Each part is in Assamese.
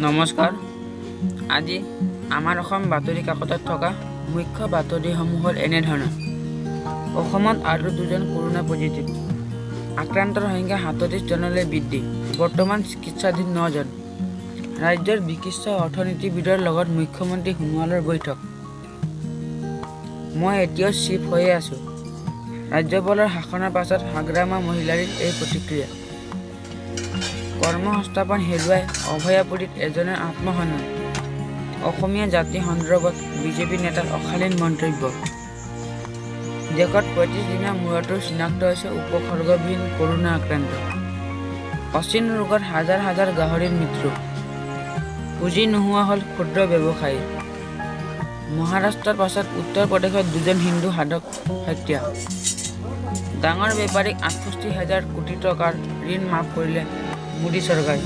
নমস্কাৰ। আজি আমাৰ অসম বাতৰি কাকতত থকা মুখ্য বাতৰিসমূহ হ'ল এনেধৰণৰ। অসমত আৰু 2জন কৰোনা পজিটিভ, আক্ৰান্তৰ সংখ্যা 37 জনলৈ বৃদ্ধি, বৰ্তমান চিকিৎসাধীন 9 জন। ৰাজ্যৰ বিশিষ্ট অৰ্থনীতিবিদৰ লগত মুখ্যমন্ত্ৰী সোণোৱালৰ বৈঠক। মই এতিয়াও চিফ হৈয়ে আছোঁ। ৰাজ্যপালৰ শাসনৰ পাছত হাগ্ৰামা মহিলাৰ এই প্ৰতিক্ৰিয়া। কৰ্মসংস্থাপন হেৰুৱাই অভয়াপুৰীত এজনৰ আত্মহনন। অসমীয়া জাতি সন্দৰ্ভত বিজেপি নেতাৰ অশালীন মন্তব্য। দেশত 35 দিনৰ মূৰতো চিনাক্ত হৈছে উপসৰ্গবিহীন কৰোনা আক্ৰান্ত। অচিন ৰোগত হাজাৰ হাজাৰ গাহৰিৰ মৃত্যু। পুঁজি নোহোৱা হ'ল ক্ষুদ্ৰ ব্যৱসায়ী। মহাৰাষ্ট্ৰৰ পাছত উত্তৰ প্ৰদেশত 2জন হিন্দু সাধক হত্যা। ডাঙৰ বেপাৰীক 68,000 কোটি টকাৰ ঋণ মাফ কৰিলে মোদী চৰকাৰে।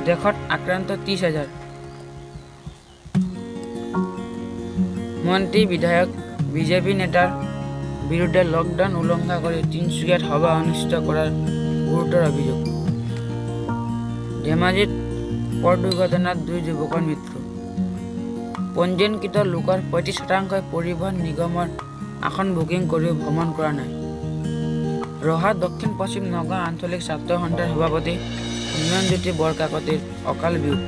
দেশত আক্ৰান্ত 30,000। মন্ত্ৰী বিধায়ক বিজেপি নেতাৰ বিৰুদ্ধে লকডাউন উলংঘা কৰি তিনিচুকীয়াত সভা অনুষ্ঠিত কৰাৰ গুৰুতৰ অভিযোগ। ধেমাজিত পথ দুৰ্ঘটনাত 2 যুৱকৰ মৃত্যু। পঞ্জীয়নকৃত লোকৰ 35% পৰিবহণ নিগমৰ আসন বুকিং কৰিও ভ্ৰমণ কৰা নাই। ৰহা দক্ষিণ পশ্চিম নগাঁও আঞ্চলিক ছাত্ৰ সন্থাৰ সভাপতি উন্নয়নজ্যোতি বৰকাকতিৰ অকাল বিয়োগ।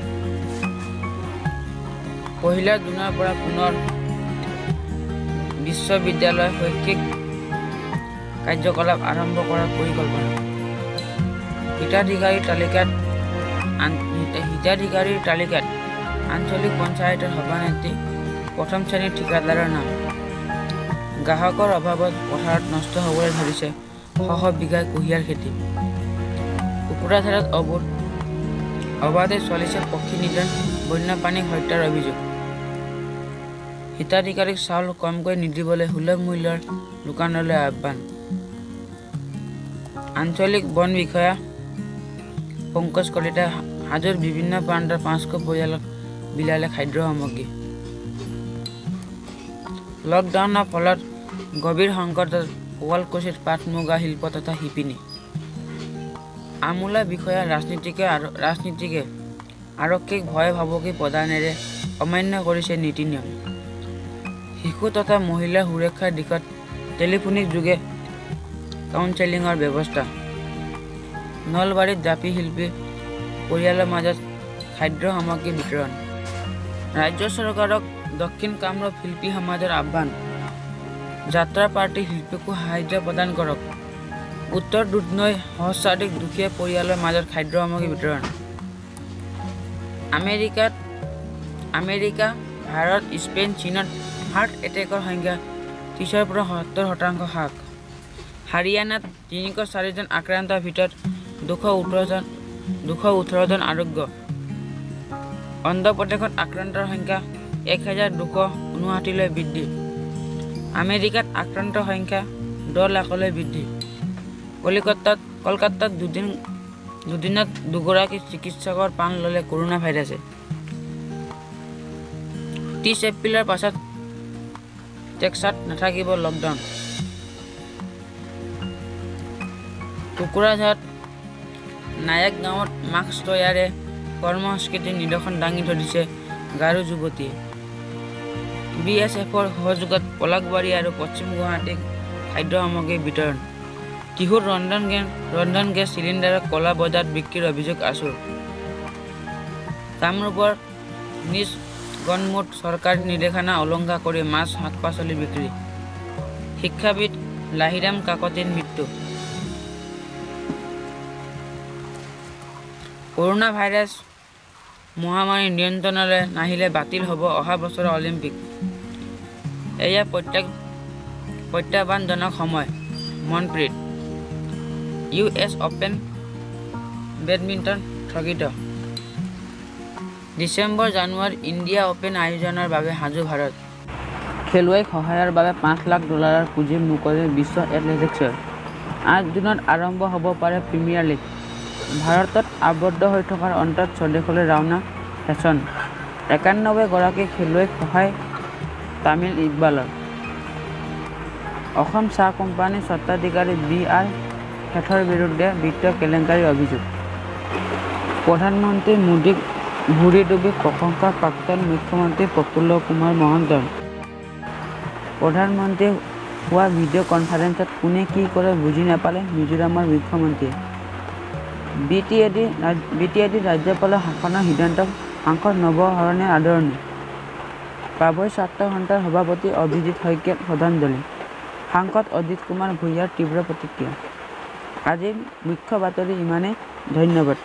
1 জুনৰ পৰা পুনৰ বিশ্ববিদ্যালয় শৈক্ষিক কাৰ্যকলাপ আৰম্ভ কৰাৰ পৰিকল্পনা। হিতাধিকাৰীৰ তালিকাত আঞ্চলিক পঞ্চায়তৰ সভানেত্ৰী, প্ৰথম শ্ৰেণীৰ ঠিকাদাৰৰ নাম। গ্ৰাহকৰ অভাৱত পথাৰত নষ্ট হ'বলৈ ধৰিছে শহ বিঘা কুঁহিয়াৰ খেতি। কুকুৰাঝাৰত অবাধে চলিছে পক্ষী নিধন, বন্যপ্ৰাণীক হত্যাৰ অভিযোগ। হিতাধিকাৰীক চাউল কমকৈ নিদিবলৈ সুলভ মূল্যৰ দোকানলৈ আহ্বান। আঞ্চলিক বন বিষয়া পংকজ কলিতাই হাজোৰ বিভিন্ন প্ৰান্তৰ 500 পৰিয়ালক বিলালে খাদ্য সামগ্ৰী। লকডাউনৰ ফলত গভীৰ সংকটত শুৱালকুছিত পাট মুগা শিল্প তথা শিপিনী। আমোলা বিষয়া ৰাজনীতিকে আৰক্ষীক ভয় ভাবুকি প্ৰদানেৰে অমান্য কৰিছে নীতি নিয়ম। শিশু তথা মহিলাৰ সুৰক্ষাৰ দিশত টেলিফোনিক যোগে কাউন্সেলিঙৰ ব্যৱস্থা। নলবাৰীত জাপি শিল্পী পৰিয়ালৰ মাজত খাদ্য সামগ্ৰী বিতৰণ। ৰাজ্য চৰকাৰক দক্ষিণ কামৰূপ শিল্পী সমাজৰ আহ্বান। যাত্ৰা পাৰ্টি শিল্পীকো সাহায্য প্ৰদান কৰক। উত্তৰ দুধনৈ সহস্ৰাধিক দুখীয়া পৰিয়ালৰ মাজত খাদ্য সামগ্ৰী বিতৰণ। আমেৰিকা, ভাৰত, স্পেইন, চীনত হাৰ্ট এটেকৰ সংখ্যা 30ৰ পৰা 70% হ্ৰাস। হাৰিয়ানাত 304 জন আক্ৰান্তৰ ভিতৰত 218 জন আৰোগ্য। অন্ধ্ৰপ্ৰদেশত আক্ৰান্তৰ সংখ্যা 1,259লৈ বৃদ্ধি। আমেৰিকাত আক্ৰান্তৰ সংখ্যা 10 লাখলৈ বৃদ্ধি। কলকাতাত দুদিনত 2গৰাকী চিকিৎসকৰ প্ৰাণ ল'লে কৰোনা ভাইৰাছে। 30 এপ্ৰিলৰ পাছত টেক্সাছত নাথাকিব লকডাউন। কুকুৰাঝাৰত নায়াক গাঁৱত মাস্ক তৈয়াৰে কৰ্মসংস্কৃতিৰ নিদৰ্শন দাঙি ধৰিছে গাৰো যুৱতীয়ে। BSFৰ সহযোগত পলাশবাৰী আৰু পশ্চিম গুৱাহাটীত খাদ্য সামগ্ৰীৰ বিতৰণ। টিহুৰ ৰন্ধন গেছ চিলিণ্ডাৰৰ ক'লা বজাৰত বিক্ৰীৰ অভিযোগ আছুৰ। কামৰূপৰ নিজ গণমুত চৰকাৰী নিৰ্দেশনা উলংঘা কৰি মাছ শাক-পাচলি বিক্ৰী। শিক্ষাবিদ লাহিৰাম কাকতিৰ মৃত্যু। কৰোনা ভাইৰাছ মহামাৰী নিয়ন্ত্ৰণলৈ নাহিলে বাতিল হ'ব অহা বছৰৰ অলিম্পিক। এয়া প্ৰত্যাহ্বানজনক সময়। মনপ্ৰীত। US অপেন বেডমিণ্টন স্থগিত। ডিচেম্বৰ-জানুৱাৰীত ইণ্ডিয়া অপেন আয়োজনৰ বাবে সাজু ভাৰত। খেলুৱৈক সহায়ৰ বাবে $5 লাখ পুঁজি মুকলি বিশ্ব এথলেটিক্সৰ। 8 জুনত আৰম্ভ হ'ব পাৰে প্ৰিমিয়াৰ লীগ। ভাৰতত আবদ্ধ হৈ থকাৰ অন্তত স্বদেশলৈ ৰাওনা ফেশ্বন। 91 গৰাকী খেলুৱৈক সহায় তামিল ইকবালৰ। অসম চাহ কোম্পানীৰ স্বত্বাধিকাৰী BR শেঠৰ বিৰুদ্ধে বিত্তীয় কেলেংকাৰীৰ অভিযোগ। প্ৰধানমন্ত্ৰী মোদীক ভুৰি ডুবি প্ৰশংসা প্ৰাক্তন মুখ্যমন্ত্ৰী প্ৰফুল্ল কুমাৰ মহন্তৰ। প্ৰধানমন্ত্ৰীয়ে হোৱা ভিডিঅ' কনফাৰেন্সত কোনে কি কৰে বুজি নাপালে মিজোৰামৰ মুখ্যমন্ত্ৰীয়ে। বি.টি.এ.ডি ৰাজ্যপালৰ শাসনৰ সিদ্ধান্তক সাংসদ নৱ শৰণে আদৰণি। পাভৈ ছাত্ৰ সন্থাৰ সভাপতি অভিজিৎ শইকীয়াক শ্ৰদ্ধাঞ্জলি। সাংসদ অজিত কুমাৰ ভূঞাৰ তীব্ৰ প্ৰতিক্ৰিয়া। আজিৰ মুখ্য বাতৰি ইমানেই। ধন্যবাদ।